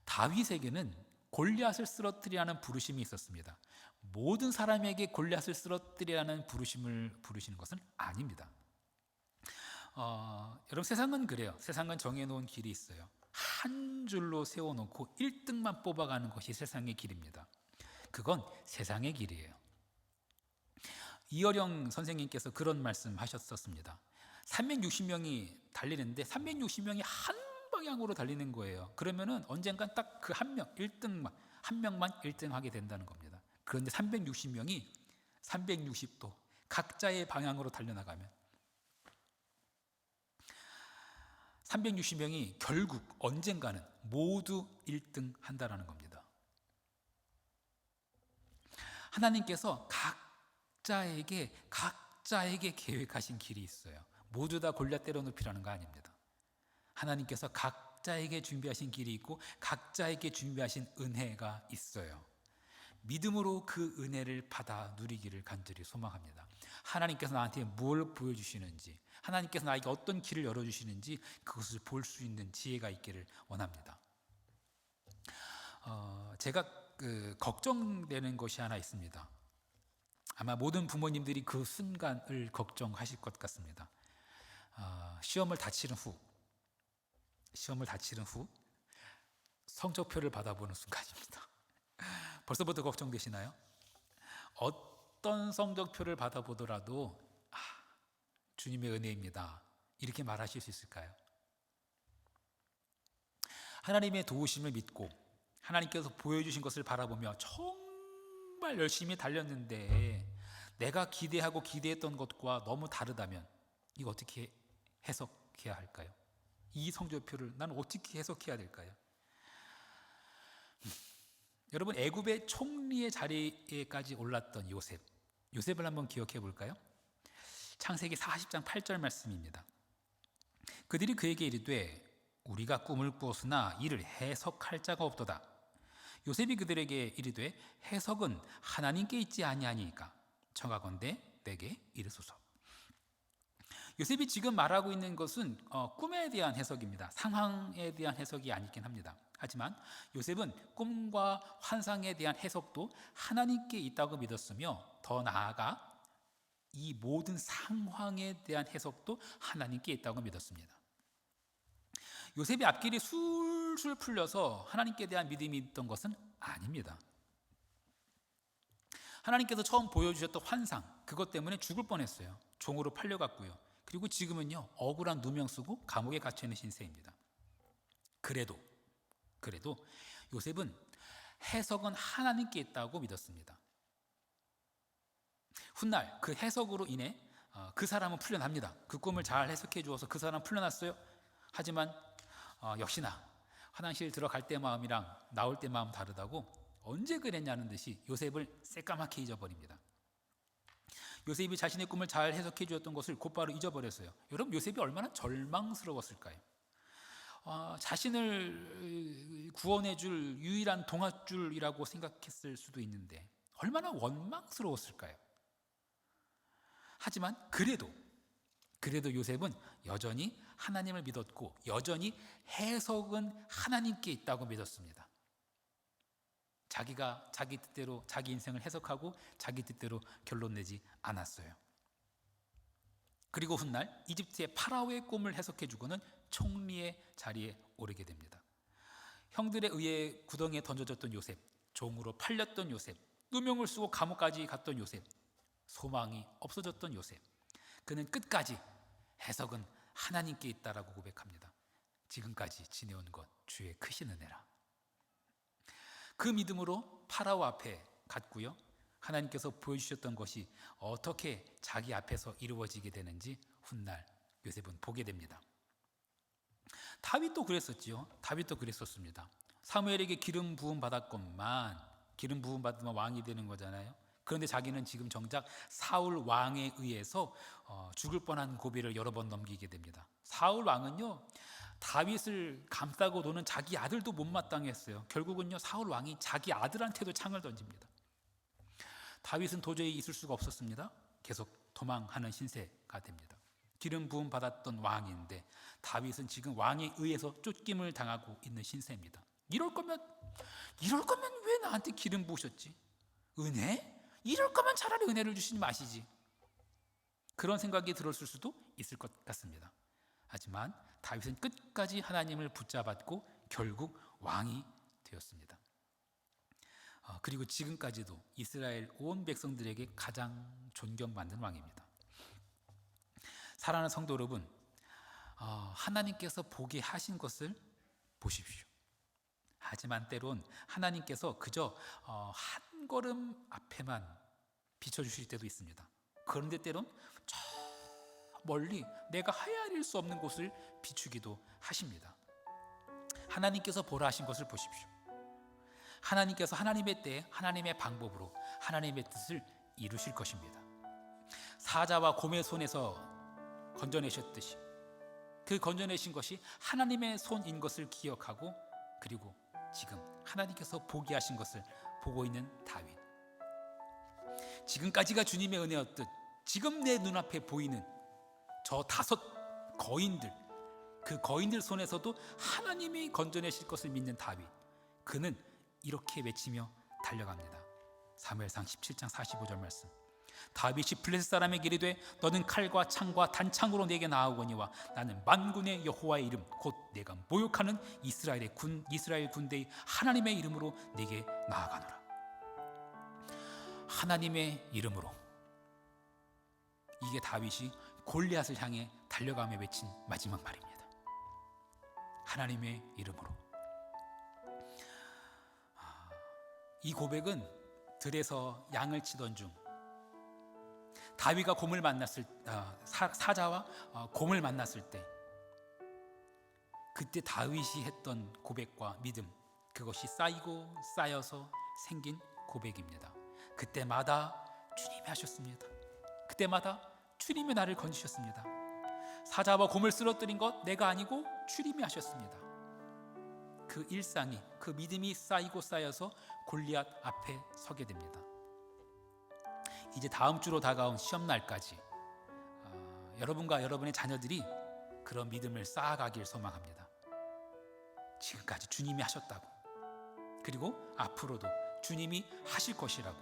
다윗에게는 골리앗을 쓰러뜨리라는 부르심이 있었습니다. 모든 사람에게 골리앗을 쓰러뜨리라는 부르심을 부르시는 것은 아닙니다. 여러분, 세상은 그래요. 세상은 정해놓은 길이 있어요. 한 줄로 세워놓고 1등만 뽑아가는 것이 세상의 길입니다. 그건 세상의 길이에요. 이어령 선생님께서 그런 말씀 하셨었습니다. 360명이 달리는데 360명이 한 방향으로 달리는 거예요. 그러면은 언젠간 딱 그 한 명만 1등 하게 된다는 겁니다. 그런데 360명이 360도 각자의 방향으로 달려나가면 360명이 결국 언젠가는 모두 1등 한다라는 겁니다. 하나님께서 각자에게 계획하신 길이 있어요. 모두 다 골리앗 때려눕히라는 거 아닙니다. 하나님께서 각자에게 준비하신 길이 있고 각자에게 준비하신 은혜가 있어요. 믿음으로 그 은혜를 받아 누리기를 간절히 소망합니다. 하나님께서 나한테 뭘 보여주시는지, 하나님께서 나에게 어떤 길을 열어주시는지 그것을 볼 수 있는 지혜가 있기를 원합니다. 제가 걱정되는 것이 하나 있습니다. 아마 모든 부모님들이 그 순간을 걱정하실 것 같습니다. 시험을 다 치른 후 성적표를 받아보는 순간입니다. 벌써부터 걱정되시나요? 어떤 성적표를 받아보더라도 주님의 은혜입니다, 이렇게 말하실 수 있을까요? 하나님의 도우심을 믿고 하나님께서 보여주신 것을 바라보며 정말 열심히 달렸는데 내가 기대하고 기대했던 것과 너무 다르다면 이거 어떻게 해석해야 할까요? 이 성적표를 나는 어떻게 해석해야 될까요? 여러분, 애굽의 총리의 자리에까지 올랐던 요셉을 한번 기억해 볼까요? 창세기 40장 8절 말씀입니다. 그들이 그에게 이르되 우리가 꿈을 꾸었으나 이를 해석할 자가 없도다. 요셉이 그들에게 이르되 해석은 하나님께 있지 아니하니까 청하건대 내게 이르소서. 요셉이 지금 말하고 있는 것은 꿈에 대한 해석입니다. 상황에 대한 해석이 아니긴 합니다. 하지만 요셉은 꿈과 환상에 대한 해석도 하나님께 있다고 믿었으며 더 나아가 이 모든 상황에 대한 해석도 하나님께 있다고 믿었습니다. 요셉이 앞길이 술술 풀려서 하나님께 대한 믿음이 있던 것은 아닙니다. 하나님께서 처음 보여주셨던 환상, 그것 때문에 죽을 뻔했어요. 종으로 팔려갔고요. 그리고 지금은요, 억울한 누명 쓰고 감옥에 갇혀 있는 신세입니다. 그래도 요셉은 해석은 하나님께 있다고 믿었습니다. 훗날 그 해석으로 인해 그 사람은 풀려납니다. 그 꿈을 잘 해석해 주어서 그 사람은 풀려났어요. 하지만 역시나 화장실 들어갈 때 마음이랑 나올 때 마음 다르다고 언제 그랬냐는 듯이 요셉을 새까맣게 잊어버립니다. 요셉이 자신의 꿈을 잘 해석해 주었던 것을 곧바로 잊어버렸어요. 여러분, 요셉이 얼마나 절망스러웠을까요? 자신을 구원해 줄 유일한 동아줄이라고 생각했을 수도 있는데 얼마나 원망스러웠을까요? 하지만 그래도 요셉은 여전히 하나님을 믿었고 여전히 해석은 하나님께 있다고 믿었습니다. 자기가 자기 뜻대로 자기 인생을 해석하고 자기 뜻대로 결론 내지 않았어요. 그리고 훗날 이집트의 파라오의 꿈을 해석해 주고는 총리의 자리에 오르게 됩니다. 형들에 의해 구덩이에 던져졌던 요셉, 종으로 팔렸던 요셉, 누명을 쓰고 감옥까지 갔던 요셉, 소망이 없어졌던 요셉, 그는 끝까지 해석은 하나님께 있다라고 고백합니다. 지금까지 지내온 것 주의 크신 은혜라. 그 믿음으로 파라오 앞에 갔고요, 하나님께서 보여주셨던 것이 어떻게 자기 앞에서 이루어지게 되는지 훗날 요셉은 보게 됩니다. 다윗도 그랬었습니다. 사무엘에게 기름 부음 받았건만 기름 부음 받으면 왕이 되는 거잖아요. 그런데 자기는 지금 정작 사울 왕에 의해서 죽을 뻔한 고비를 여러 번 넘기게 됩니다. 사울 왕은요, 다윗을 감싸고 노는 자기 아들도 못마땅해 했어요. 결국은요, 사울 왕이 자기 아들한테도 창을 던집니다. 다윗은 도저히 있을 수가 없었습니다. 계속 도망하는 신세가 됩니다. 기름 부음 받았던 왕인데 다윗은 지금 왕에 의해서 쫓김을 당하고 있는 신세입니다. 이럴 거면 왜 나한테 기름 부으셨지? 은혜? 이럴 거면 차라리 은혜를 주시지 마시지. 그런 생각이 들었을 수도 있을 것 같습니다. 하지만 다윗은 끝까지 하나님을 붙잡았고 결국 왕이 되었습니다. 그리고 지금까지도 이스라엘 온 백성들에게 가장 존경받는 왕입니다. 사랑하는 성도 여러분, 하나님께서 보게 하신 것을 보십시오. 하지만 때론 하나님께서 그저 한 걸음 앞에만 비춰주실 때도 있습니다. 그런데 때론 저 멀리 내가 헤아릴 수 없는 곳을 비추기도 하십니다. 하나님께서 보라 하신 것을 보십시오. 하나님께서 하나님의 때에 하나님의 방법으로 하나님의 뜻을 이루실 것입니다. 사자와 곰의 손에서 건져내셨듯이 그 건져내신 것이 하나님의 손인 것을 기억하고, 그리고 지금 하나님께서 보게 하신 것을 보고 있는 다윗, 지금까지가 주님의 은혜였듯 지금 내 눈앞에 보이는 저 5 거인들, 그 거인들 손에서도 하나님이 건져내실 것을 믿는 다윗, 그는 이렇게 외치며 달려갑니다. 사무엘상 17장 45절 말씀. 다윗이 블레셋 사람에게 이르되 너는 칼과 창과 단창으로 내게 나아오거니와 나는 만군의 여호와의 이름 곧 내가 모욕하는 이스라엘 군대의 하나님의 이름으로 내게 나아가노라. 하나님의 이름으로, 이게 다윗이 골리앗을 향해 달려가며 외친 마지막 말입니다. 하나님의 이름으로. 이 고백은 들에서 양을 치던 중 다윗과 곰을 만났을 사자와 곰을 만났을 때, 그때 다윗이 했던 고백과 믿음, 그것이 쌓이고 쌓여서 생긴 고백입니다. 그때마다 주님이 하셨습니다. 그때마다 주님이 나를 건지셨습니다. 사자와 곰을 쓰러뜨린 것 내가 아니고 주님이 하셨습니다. 그 일상이, 그 믿음이 쌓이고 쌓여서 골리앗 앞에 서게 됩니다. 이제 다음 주로 다가온 시험날까지 여러분과 여러분의 자녀들이 그런 믿음을 쌓아가길 소망합니다. 지금까지 주님이 하셨다고, 그리고 앞으로도 주님이 하실 것이라고,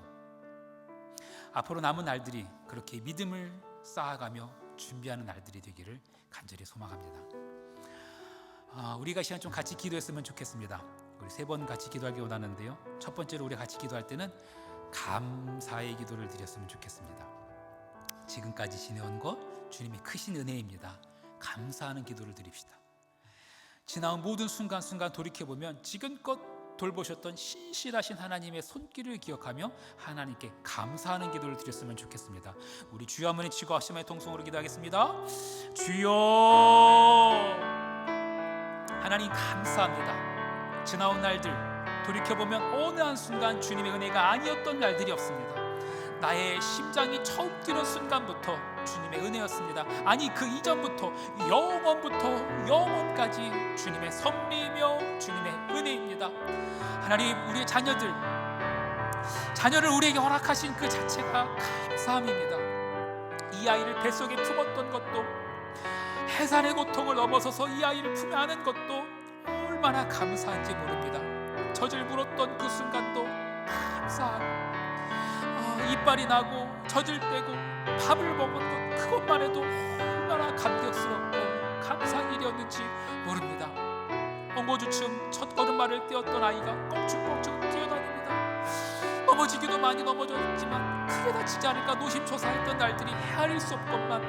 앞으로 남은 날들이 그렇게 믿음을 쌓아가며 준비하는 날들이 되기를 간절히 소망합니다. 우리가 시간 좀 같이 기도했으면 좋겠습니다. 우리 3번 같이 기도하기 원하는데요, 첫 번째로 우리 같이 기도할 때는 감사의 기도를 드렸으면 좋겠습니다. 지금까지 지내온 것 주님이 크신 은혜입니다. 감사하는 기도를 드립시다. 지나온 모든 순간순간 돌이켜보면 지금껏 돌보셨던 신실하신 하나님의 손길을 기억하며 하나님께 감사하는 기도를 드렸으면 좋겠습니다. 우리 주여 한번 외치고 하시마의 통성으로 기도하겠습니다. 주여, 하나님 감사합니다. 지나온 날들 돌이켜보면 어느 한순간 주님의 은혜가 아니었던 날들이 없습니다. 나의 심장이 처음 뛰는 순간부터 주님의 은혜였습니다. 아니, 그 이전부터 영원부터 영원까지 주님의 섭리이며 주님의 은혜입니다. 하나님, 우리의 자녀를 우리에게 허락하신 그 자체가 감사함입니다. 이 아이를 뱃속에 품었던 것도, 해산의 고통을 넘어서서 이 아이를 품에 안은 것도 얼마나 감사한지 모릅니다. 젖을 물었던 그 순간도 감사하고, 이빨이 나고 젖을 떼고 밥을 먹은 것, 그것만 해도 얼마나 감격스럽고 감사한 일이었는지 모릅니다. 엉거주춤 첫 걸음마를 떼었던 아이가 껑충껑충 뛰어다닙니다. 넘어지기도 많이 넘어졌지만 크게 다치지 않을까 노심초사했던 날들이 헤아릴 수 없건만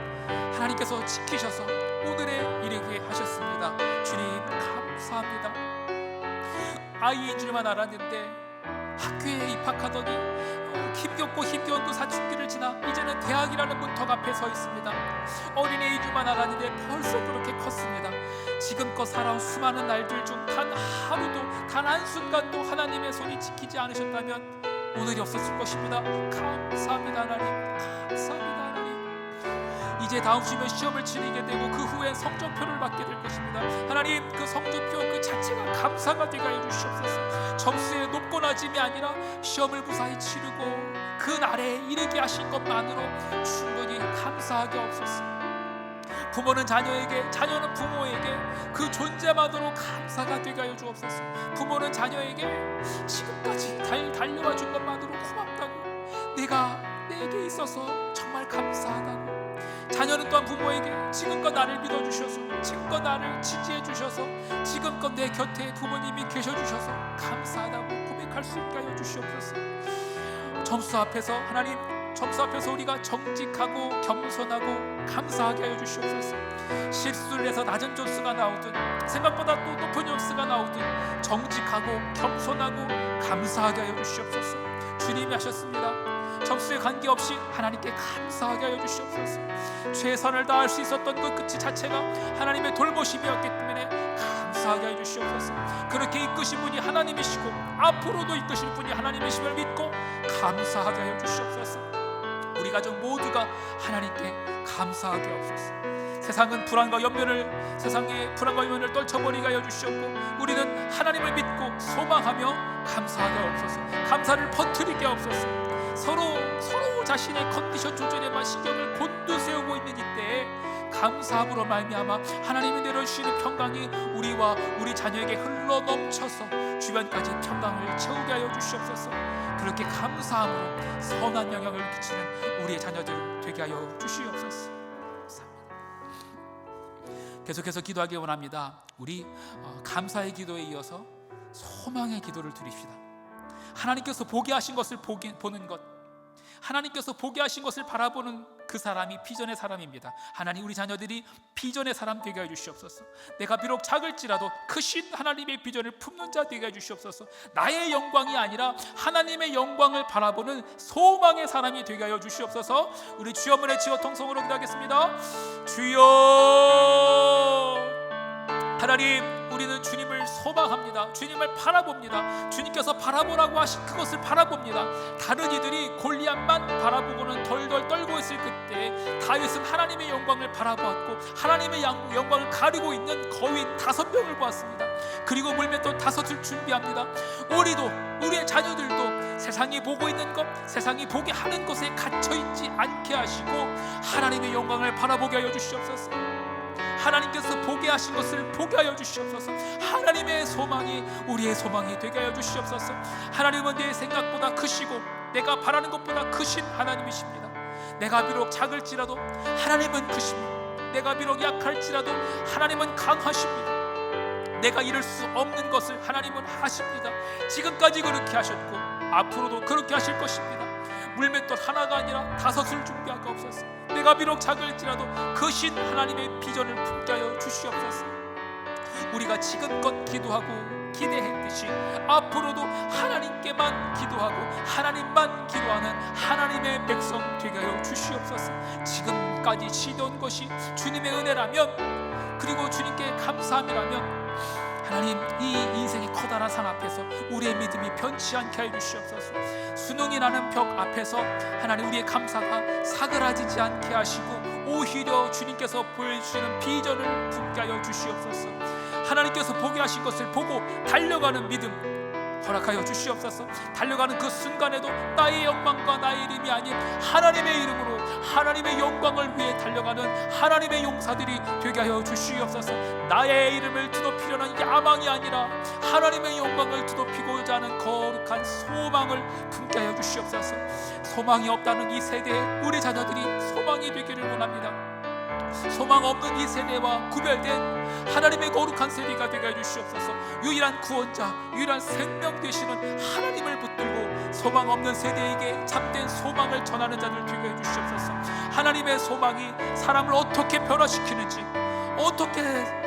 하나님께서 지키셔서 오늘에 이르게 하셨습니다. 주님 감사합니다. 아이인 줄만 알았는데 학교에 입학하더니 힘겹고 힘겨운 그 사춘기를 지나 이제는 대학이라는 문턱 앞에 서 있습니다. 어린애인 줄만 알았는데 벌써 그렇게 컸습니다. 지금껏 살아온 수많은 날들 중 단 하루도, 단 한순간도 하나님의 손이 지키지 않으셨다면 오늘이 없었을 것입니다. 감사합니다 하나님. 감사합니다 하나님. 이제 다음 주면 시험을 치르게 되고 그 후엔 성적표를 받게 될 것입니다. 하나님, 그 성적표 그 자체가 감사가 되게 해주시옵소서. 점수의 높고 낮음이 아니라 시험을 무사히 치르고 그 날에 이르게 하신 것만으로 충분히 감사하게 없었습니다. 부모는 자녀에게, 자녀는 부모에게 그 존재만으로 감사가 되게 하여 주옵소서. 부모는 자녀에게 지금까지 달려와 준 것만으로 고맙다고, 내게 있어서 정말 감사하다고, 자녀는 또한 부모에게 지금껏 나를 믿어주셔서, 지금껏 나를 지지해주셔서, 지금껏 내 곁에 부모님이 계셔주셔서 감사하다고 고백할 수 있게 하여 주시옵소서. 점수 앞에서 하나님, 점수 앞에서 우리가 정직하고 겸손하고 감사하게 하여 주시옵소서. 실수를 해서 낮은 점수가 나오든 생각보다 또 높은 점수가 나오든 정직하고 겸손하고 감사하게 하여 주시옵소서. 주님이 하셨습니다. 점수에 관계없이 하나님께 감사하게 하여 주시옵소서. 최선을 다할 수 있었던 그 끝이 자체가 하나님의 돌보심이었기 때문에 감사하게 하여 주시옵소서. 그렇게 이끄신 분이 하나님이시고 앞으로도 이끄실 분이 하나님이심을 믿고 감사하게 하여 주시옵소서. 우리 가족 모두가 하나님께 감사하게 하옵소서. 세상의 불안과 연면을 떨쳐버리게 하여 주시옵고 우리는 하나님을 믿고 소망하며 감사하게 하옵소서. 감사를 퍼뜨리게 하옵소서. 서로 자신의 컨디션 조절에만 신경을 곤두세우고 있는 이때에 감사함으로 말미암아 하나님이 내려주시는 평강이 우리와 우리 자녀에게 흘러 넘쳐서 주변까지 평강을 채우게 하여 주시옵소서. 그렇게 감사함으로 선한 영향을 끼치는 우리의 자녀들 되게 하여 주시옵소서. 계속해서 기도하기 원합니다. 우리 감사의 기도에 이어서 소망의 기도를 드립시다. 하나님께서 보게 하신 것을 보는 것, 하나님께서 보게 하신 것을 바라보는 그 사람이 비전의 사람입니다. 하나님, 우리 자녀들이 비전의 사람 되게 해주시옵소서. 내가 비록 작을지라도 크신 하나님의 비전을 품는 자 되게 해주시옵소서. 나의 영광이 아니라 하나님의 영광을 바라보는 소망의 사람이 되게 하여 주시옵소서. 우리 주여 문에 지어 통성으로 기도하겠습니다. 주여, 하나님, 우리는 주님을 소망합니다. 주님을 바라봅니다. 주님께서 바라보라고 하신 그것을 바라봅니다. 다른 이들이 골리앗만 바라보고는 덜덜 떨고 있을 그때 다윗은 하나님의 영광을 바라보았고 하나님의 영광을 가리고 있는 거위 5명을 보았습니다. 그리고 물맷돌 5을 준비합니다. 우리도, 우리의 자녀들도 세상이 보고 있는 것, 세상이 보게 하는 것에 갇혀있지 않게 하시고 하나님의 영광을 바라보게 하여 주시옵소서. 하나님께서 보게 하신 것을 보게 하여 주시옵소서. 하나님의 소망이 우리의 소망이 되게 하여 주시옵소서. 하나님은 내 생각보다 크시고 내가 바라는 것보다 크신 하나님이십니다. 내가 비록 작을지라도 하나님은 크십니다. 내가 비록 약할지라도 하나님은 강하십니다. 내가 이룰 수 없는 것을 하나님은 하십니다. 지금까지 그렇게 하셨고 앞으로도 그렇게 하실 것입니다. 물맷돌 하나가 아니라 5을 준비하고 없었어. 내가 비록 작을지라도 크신 하나님의 비전을 품게 하여 주시옵소서. 우리가 지금껏 기도하고 기대했듯이 앞으로도 하나님께만 기도하고 하나님만 기도하는 하나님의 백성 되게 하여 주시옵소서. 지금까지 지던 것이 주님의 은혜라면, 그리고 주님께 감사함이라면 하나님, 이 인생의 커다란 산 앞에서 우리의 믿음이 변치 않게 하여 주시옵소서. 수능이 나는 벽 앞에서 하나님, 우리의 감사가 사그라지지 않게 하시고 오히려 주님께서 보여주시는 비전을 품게 하여 주시옵소서. 하나님께서 보게 하신 것을 보고 달려가는 믿음 허락하여 주시옵소서. 달려가는 그 순간에도 나의 영광과 나의 이름이 아닌 하나님의 이름으로 하나님의 영광을 위해 달려가는 하나님의 용사들이 되게 하여 주시옵소서. 나의 이름을 드높이려는 야망이 아니라 하나님의 영광을 드높이고자 하는 거룩한 소망을 품게 하여 주시옵소서. 소망이 없다는 이 세대에 우리 자녀들이 소망이 되기를 원합니다. 소망 없는 이 세대와 구별된 하나님의 거룩한 세대가 되게 해주시옵소서. 유일한 구원자, 유일한 생명 되시는 하나님을 붙들고 소망 없는 세대에게 참된 소망을 전하는 자들 되게 해주시옵소서. 하나님의 소망이 사람을 어떻게 변화시키는지, 어떻게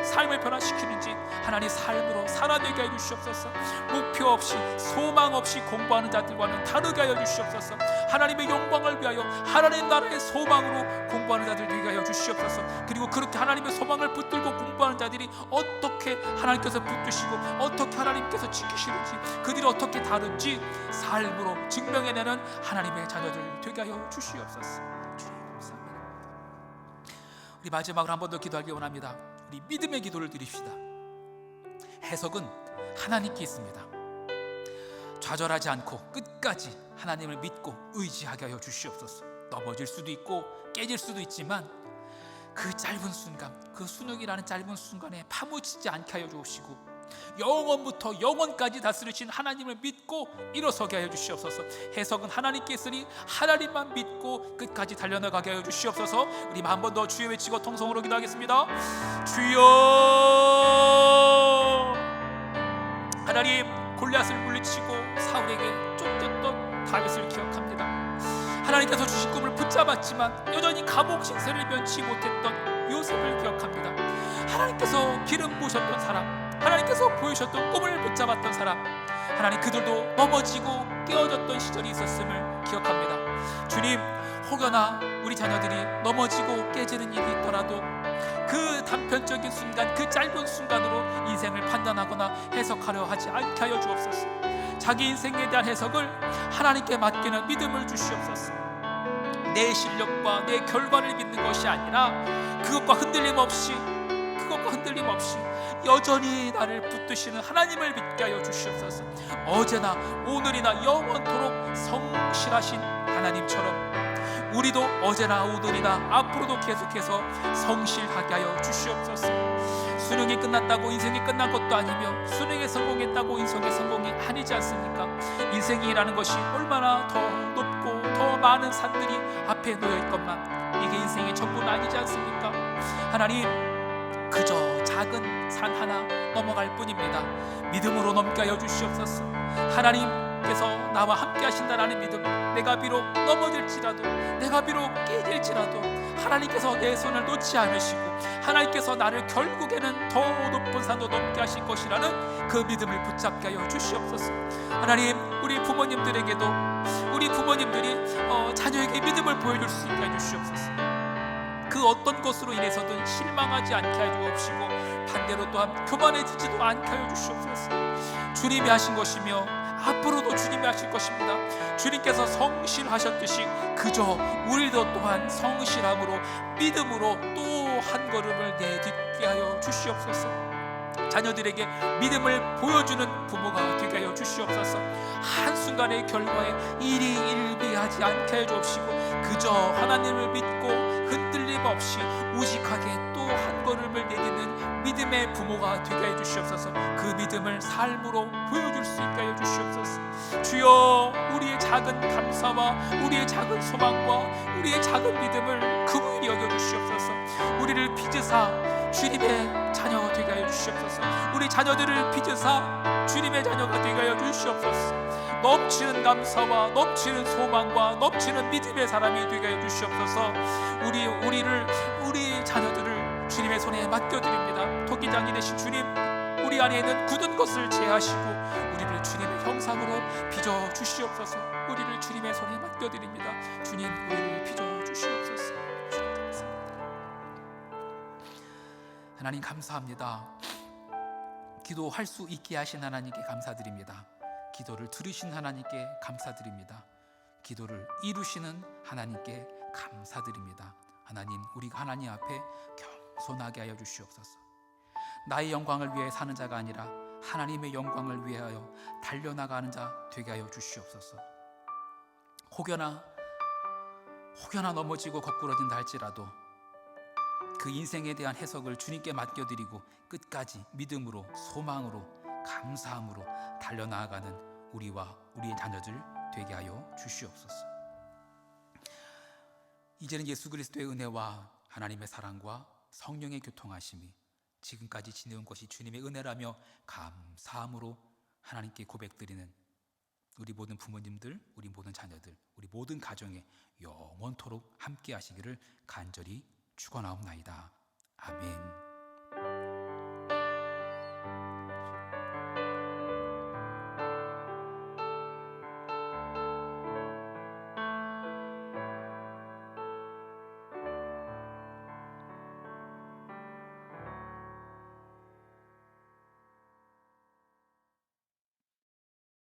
삶을 변화시키는지 하나님 삶으로 살아내게 해주시옵소서. 목표 없이 소망 없이 공부하는 자들과는 다르게 하여 주시옵소서. 하나님의 영광을 위하여 하나님 나라의 소망으로 공부하는 자들 되게 하여 주시옵소서. 그리고 그렇게 하나님의 소망을 붙들고 공부하는 자들이 어떻게 하나님께서 붙드시고 어떻게 하나님께서 지키시는지, 그들이 어떻게 다른지 삶으로 증명해내는 하나님의 자녀들 되게 하여 주시옵소서. 주님 감사합니다. 우리 마지막으로 한 번 더 기도하기 원합니다. 우리 믿음의 기도를 드립시다. 해석은 하나님께 있습니다. 좌절하지 않고 끝까지 하나님을 믿고 의지하게 하여 주시옵소서. 넘어질 수도 있고 깨질 수도 있지만 그 짧은 순간, 그 수능이라는 짧은 순간에 파묻히지 않게 하여 주시고 영원부터 영원까지 다스리신 하나님을 믿고 일어서게 하여 주시옵소서. 해석은 하나님께 있으니 하나님만 믿고 끝까지 달려나가게 하여 주시옵소서. 우리 한 번 더 주여 외치고 통성으로 기도하겠습니다. 주여, 하나님, 골리앗을 물리치고 사울에게 쫓겼던 다윗을 기억합니다. 하나님께서 주신 꿈을 붙잡았지만 여전히 감옥 신세를 면치 못했던 요셉을 기억합니다. 하나님께서 기름 부으셨던 사람, 하나님께서 보여주셨던 꿈을 붙잡았던 사람, 하나님, 그들도 넘어지고 깨어졌던 시절이 있었음을 기억합니다. 주님, 혹여나 우리 자녀들이 넘어지고 깨지는 일이 있더라도 그 단편적인 순간, 그 짧은 순간으로 인생을 판단하거나 해석하려 하지 않게 하여 주옵소서. 자기 인생에 대한 해석을 하나님께 맡기는 믿음을 주시옵소서. 내 실력과 내 결과를 믿는 것이 아니라 그것과 흔들림 없이 여전히 나를 붙드시는 하나님을 믿게 하여 주시옵소서. 어제나 오늘이나 영원토록 성실하신 하나님처럼 우리도 어제나 오늘이나 앞으로도 계속해서 성실하게 하여 주시옵소서. 수능이 끝났다고 인생이 끝난 것도 아니며 수능에 성공했다고 인생의 성공이 아니지 않습니까? 인생이라는 것이 얼마나 더 높고 더 많은 산들이 앞에 놓여있건만 이게 인생의 전부는 아니지 않습니까? 하나님, 그저 작은 산 하나 넘어갈 뿐입니다. 믿음으로 넘게 하여 주시옵소서. 하나님께서 나와 함께 하신다라는 믿음, 내가 비록 넘어질지라도, 내가 비록 깨질지라도 하나님께서 내 손을 놓지 않으시고 하나님께서 나를 결국에는 더 높은 산도 넘게 하실 것이라는 그 믿음을 붙잡게 하여 주시옵소서. 하나님, 우리 부모님들에게도 우리 부모님들이 자녀에게 믿음을 보여줄 수 있게 해주시옵소서. 그 어떤 것으로 인해서든 실망하지 않게 해주옵시고 반대로 또한 교만해지지도 않게 하여 주시옵소서. 주님이 하신 것이며 앞으로도 주님이 하실 것입니다. 주님께서 성실하셨듯이 그저 우리도 또한 성실함으로 믿음으로 또 한 걸음을 내딛게 하여 주시옵소서. 자녀들에게 믿음을 보여주는 부모가 되게 하여 주시옵소서. 한순간의 결과에 일희일비하지 않게 해 주옵시고 그저 하나님을 믿고 흔들림 없이 우직하게 또 한 걸음을 내딛는 믿음의 부모가 되게 해 주시옵소서. 그 믿음을 삶으로 보여줄 수 있게 하여 주시옵소서. 주여, 우리의 작은 감사와 우리의 작은 소망과 우리의 작은 믿음을 긍휼히 여겨 주시옵소서. 우리를 빚으사 주님의 자녀가 되게 하여 주시옵소서. 우리 자녀들을 빚으사 주님의 자녀가 되게 하여 주시옵소서. 넘치는 감사와 넘치는 소망과 넘치는 믿음의 사람이 되게 해주시옵소서. 우리 자녀들을 주님의 손에 맡겨드립니다. 토기장이 되신 주님, 우리 안에 있는 굳은 것을 제하시고 우리를 주님의 형상으로 빚어 주시옵소서. 우리를 주님의 손에 맡겨드립니다. 주님, 우리를 빚어 주시옵소서. 주님 감사합니다. 하나님 감사합니다. 기도할 수 있게 하신 하나님께 감사드립니다. 기도를 들으신 하나님께 감사드립니다. 기도를 이루시는 하나님께 감사드립니다. 하나님, 우리가 하나님 앞에 겸손하게 하여 주시옵소서. 나의 영광을 위해 사는 자가 아니라 하나님의 영광을 위하여 달려나가는 자 되게 하여 주시옵소서. 혹여나 넘어지고 거꾸러진다 할지라도 그 인생에 대한 해석을 주님께 맡겨드리고 끝까지 믿음으로, 소망으로, 감사함으로 달려나아가는 우리와 우리의 자녀들 되게 하여 주시옵소서. 이제는 예수 그리스도의 은혜와 하나님의 사랑과 성령의 교통하심이 지금까지 지내온 것이 주님의 은혜라며 감사함으로 하나님께 고백드리는 우리 모든 부모님들, 우리 모든 자녀들, 우리 모든 가정에 영원토록 함께 하시기를 간절히 축원하옵나이다. 아멘.